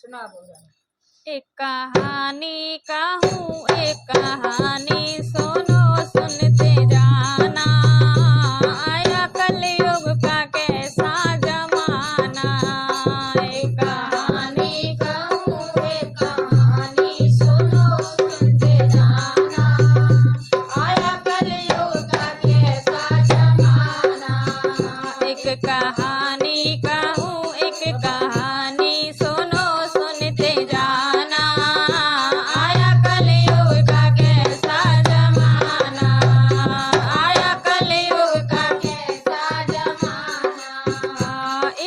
सुना बोला। एक कहानी कहूँ एक कहानी सुनो सुनते जाना, आया कलयुग का कैसा जमाना। एक कहानी कहूँ एक कहानी सुनो सुनते जाना, आया कलयुग का कैसा जमाना। एक कहानी कहूँ एक कहानी सुनो सुनते जाना, आया कलयुग का कैसा जमाना, आया कलयुग का कैसा जमाना।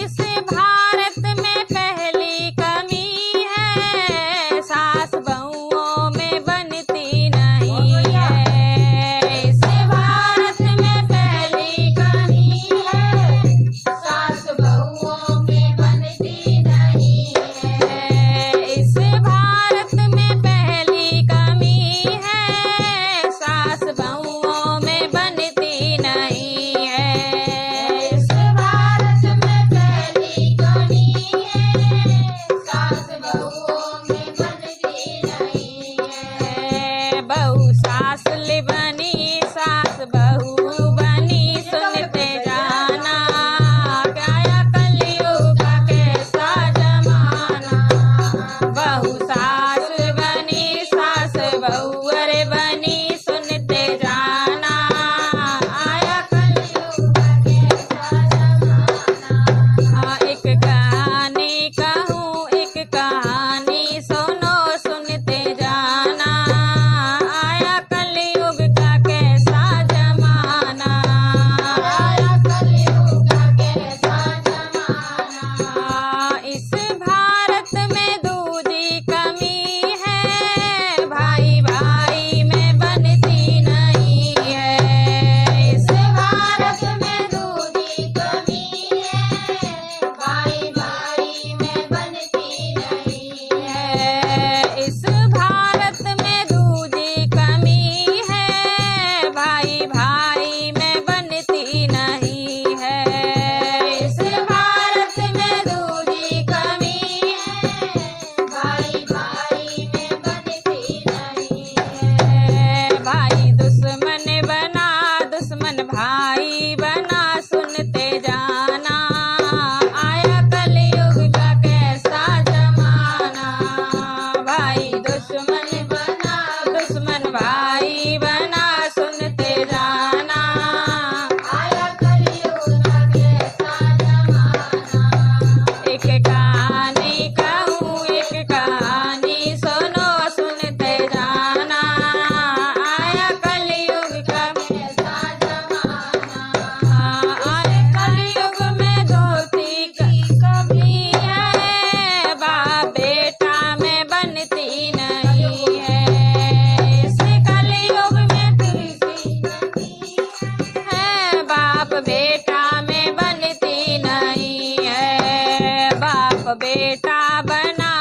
इस भारत में पहली कमी है, सास बहुओं में बनती नहीं है। इस भारत में पहली कमी है, सास बहुओं में बनती नहीं है। इस भारत में पहली कमी है, सास बहुओं में बनती नहीं है। इस भारत में पहली कमी है, सास बहुओं में बनती नहीं है। बहू सास ले बनी सास बहू बनी सुनते जाना, आया कलयुग का कैसा जमाना। बहू सास बनी सास बहू अरे बनी सुनते जाना, आया कलयुग का कैसा जमाना। एक कहानी कहूँ एक कहानी सुनो सुनते जाना, आया कलयुग का कैसा जमाना, आया कलयुग का कैसा जमाना। इस भारत में दूजी कमी है, भाई भाई में बनती नहीं है। इस भारत में दूजी कमी है, भाई भाई में बनती नहीं है। इस भारत में दूजी कमी है, भाई भाई में बनती नहीं है। इस भारत में दूजी कमी है, भाई भाई में बनती नहीं है। भाई दुश्मन बना दुश्मन भाई बना सुनते जाना, आया कलयुग का कैसा जमाना। भाई दुश्मन बना दुश्मन भाई बना सुनते जाना, आया कलयुग का कैसा जमाना। एक कहानी कहूँ एक कहानी सुनो सुनते जाना, आया कलयुग का कैसा जमाना। आए कलयुग में दोस्ती की कमी है, बाप बेटा में बनती नहीं है। इस कलयुग में दोस्ती कमी है, बाप बेटा में बनती नहीं है। बाप बेटा बना